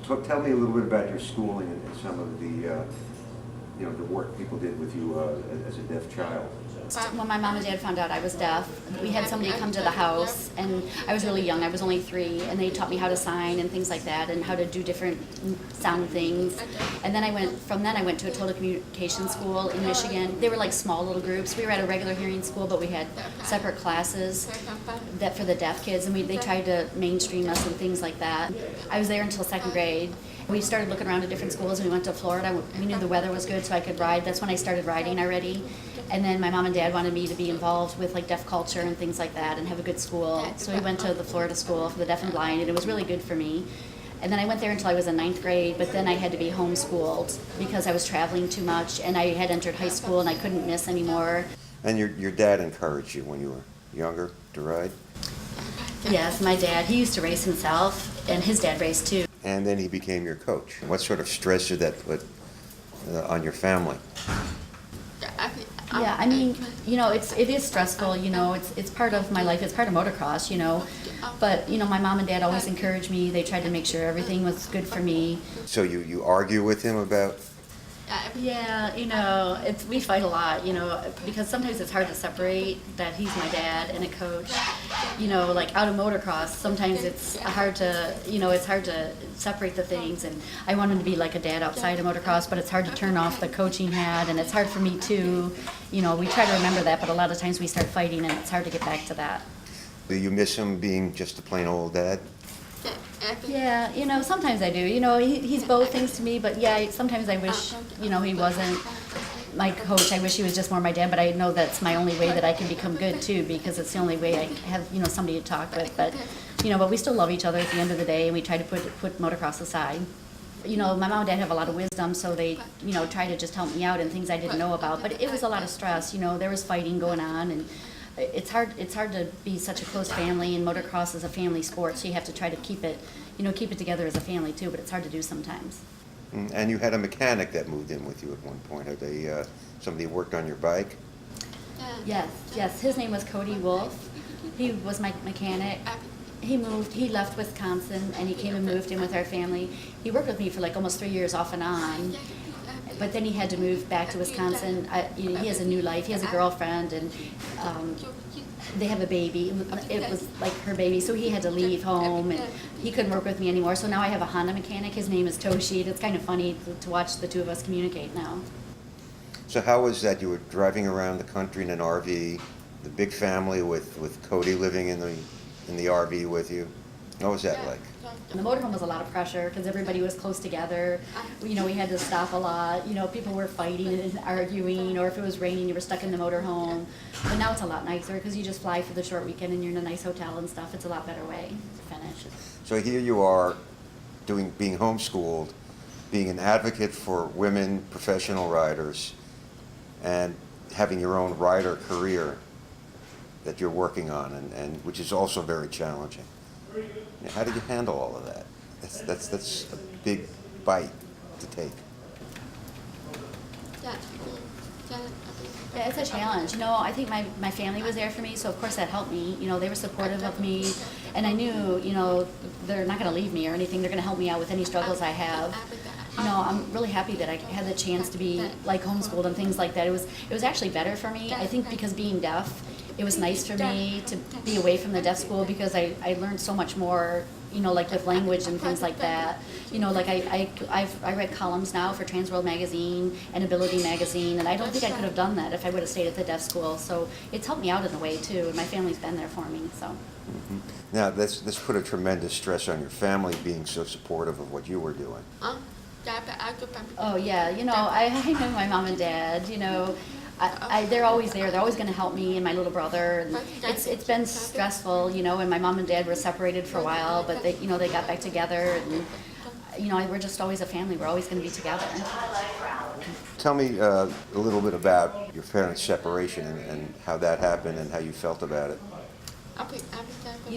So tell me a little bit about your schooling and some of the, the work people did with you as a deaf child. When my mom and dad found out I was deaf, we had somebody come to the house, and I was really young, I was only 3, and they taught me how to sign and things like that, and how to do different sound things. And then I went to a total communication school in Michigan. They were like small little groups. We were at a regular hearing school, but we had separate classes that for the deaf kids, and they tried to mainstream us and things like that. I was there until 2nd grade. We started looking around at different schools, and we went to Florida. We knew the weather was good, so I could ride. That's when I started riding already. And then my mom and dad wanted me to be involved with like deaf culture and things like that and have a good school. So we went to the Florida School for the Deaf and Blind, and it was really good for me. And then I went there until I was in 9th grade, but then I had to be homeschooled because I was traveling too much, and I had entered high school and I couldn't miss anymore. And your dad encouraged you when you were younger to ride? Yes, my dad, he used to race himself, and his dad raced too. And then he became your coach. What sort of stress did that put on your family? Yeah, I mean, it is stressful, it's part of my life, it's part of motocross, but, my mom and dad always encouraged me. They tried to make sure everything was good for me. So you argue with him about? Yeah, we fight a lot, because sometimes it's hard to separate that he's my dad and a coach. Like out of motocross, sometimes it's hard to separate the things, and I want him to be like a dad outside of motocross, but it's hard to turn off the coaching hat, and it's hard for me too. We try to remember that, but a lot of times we start fighting, and it's hard to get back to that. Do you miss him being just a plain old dad? Yeah, sometimes I do. He's both things to me, but yeah, sometimes I wish, he wasn't my coach. I wish he was just more my dad, but I know that's my only way that I can become good too, because it's the only way I have, somebody to talk with. But we still love each other at the end of the day, and we try to put motocross aside. My mom and dad have a lot of wisdom, so they, try to just help me out in things I didn't know about. But it was a lot of stress. There was fighting going on, and it's hard to be such a close family, and motocross is a family sport, so you have to try to keep it together as a family too, but it's hard to do sometimes. And you had a mechanic that moved in with you at one point. Had somebody worked on your bike? Yes, his name was Cody Wolf. He was my mechanic. He left Wisconsin, and he came and moved in with our family. He worked with me for like almost 3 years off and on. But then he had to move back to Wisconsin. He has a new life. He has a girlfriend, and they have a baby. It was like her baby, so he had to leave home, and he couldn't work with me anymore. So now I have a Honda mechanic. His name is Toshi. It's kind of funny to watch the two of us communicate now. So how was that? You were driving around the country in an RV, the big family with Cody living in the RV with you. What was that like? The motorhome was a lot of pressure because everybody was close together. We had to stop a lot. People were fighting and arguing, or if it was raining, you were stuck in the motorhome. But now it's a lot nicer because you just fly for the short weekend and you're in a nice hotel and stuff. It's a lot better way to finish. So here you are, being homeschooled, being an advocate for women professional riders, and having your own rider career that you're working on, and which is also very challenging. How did you handle all of that? That's a big bite to take. Yeah, it's a challenge. I think my family was there for me, so of course that helped me. They were supportive of me, and I knew, they're not going to leave me or anything. They're going to help me out with any struggles I have. I'm really happy that I had the chance to be like homeschooled and things like that. It was actually better for me, I think, because being deaf, it was nice for me to be away from the deaf school because I learned so much more, like with language and things like that. Like I write columns now for Transworld Magazine and Ability Magazine, and I don't think I could have done that if I would have stayed at the deaf school. So it's helped me out in a way too, and my family's been there for me. So. Mm-hmm. Now this put a tremendous stress on your family being so supportive of what you were doing. Oh yeah, I know my mom and dad. They're always there. They're always going to help me and my little brother. And it's been stressful, and my mom and dad were separated for a while, but they got back together, and we're just always a family. We're always going to be together. Tell me a little bit about your parents' separation and how that happened and how you felt about it.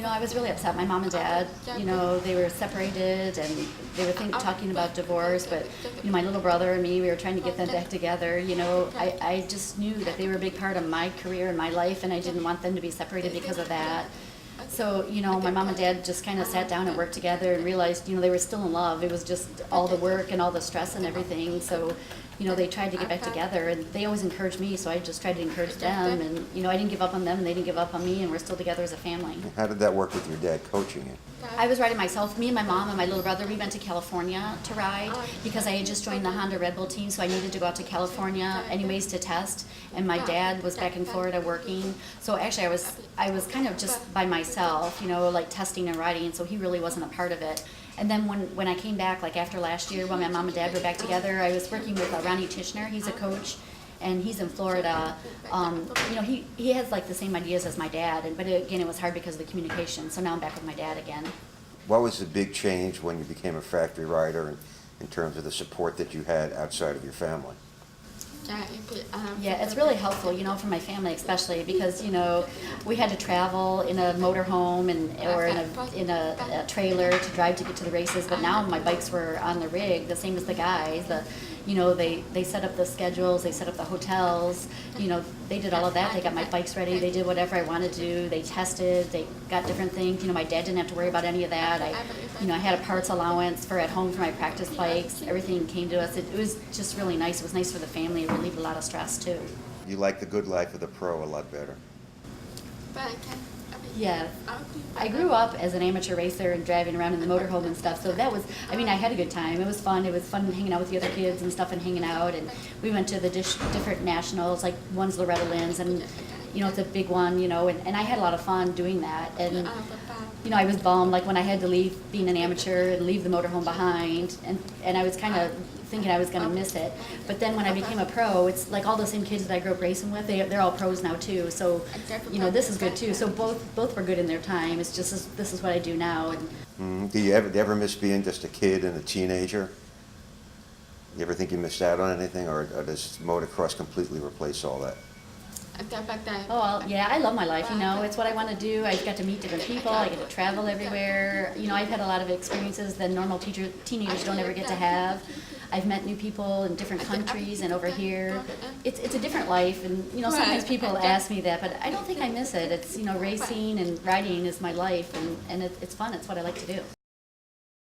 I was really upset. My mom and dad, they were separated, and they were talking about divorce, but, my little brother and me, we were trying to get them back together. I just knew that they were a big part of my career and my life, and I didn't want them to be separated because of that. So, my mom and dad just kind of sat down and worked together and realized, they were still in love. It was just all the work and all the stress and everything. So, they tried to get back together, and they always encouraged me, so I just tried to encourage them. And, I didn't give up on them, and they didn't give up on me, and we're still together as a family. How did that work with your dad coaching you? I was riding myself. Me and my mom and my little brother, we went to California to ride because I had just joined the Honda Red Bull team, so I needed to go out to California anyways to test. And my dad was back in Florida working, so actually I was kind of just by myself, like testing and riding, and so he really wasn't a part of it. And then when I came back, like after last year, when my mom and dad were back together, I was working with Ronnie Tishner. He's a coach, and he's in Florida. He has like the same ideas as my dad, but again, it was hard because of the communication. So now I'm back with my dad again. What was the big change when you became a factory rider in terms of the support that you had outside of your family? Yeah, it's really helpful, for my family especially because, we had to travel in a motorhome or in a trailer to drive to get to the races. But now my bikes were on the rig, the same as the guys. They set up the schedules, they set up the hotels, they did all of that. They got my bikes ready, they did whatever I wanted to do, they tested, they got different things. My dad didn't have to worry about any of that. I had a parts allowance for at home for my practice bikes. Everything came to us. It was just really nice. It was nice for the family. It relieved a lot of stress too. You like the good life of the pro a lot better. Yeah, I grew up as an amateur racer and driving around in the motorhome and stuff, so that was, I had a good time. It was fun hanging out with the other kids and stuff and hanging out, and we went to the different nationals, like one's Loretta Lynn's, and, it's a big one, and I had a lot of fun doing that, and, I was bummed, like when I had to leave being an amateur and leave the motorhome behind, and I was kind of thinking I was going to miss it. But then when I became a pro, it's like all the same kids that I grew up racing with, they're all pros now too. So, this is good too. So both were good in their time. It's just this is what I do now. Do you ever miss being just a kid and a teenager? You ever think you missed out on anything, or does motocross completely replace all that? Oh, well, yeah, I love my life, it's what I want to do. I've got to meet different people, I get to travel everywhere. I've had a lot of experiences that normal teenagers don't ever get to have. I've met new people in different countries and over here. It's a different life, and sometimes people ask me that, but I don't think I miss it. It's racing and riding is my life, and it's fun. It's what I like to do.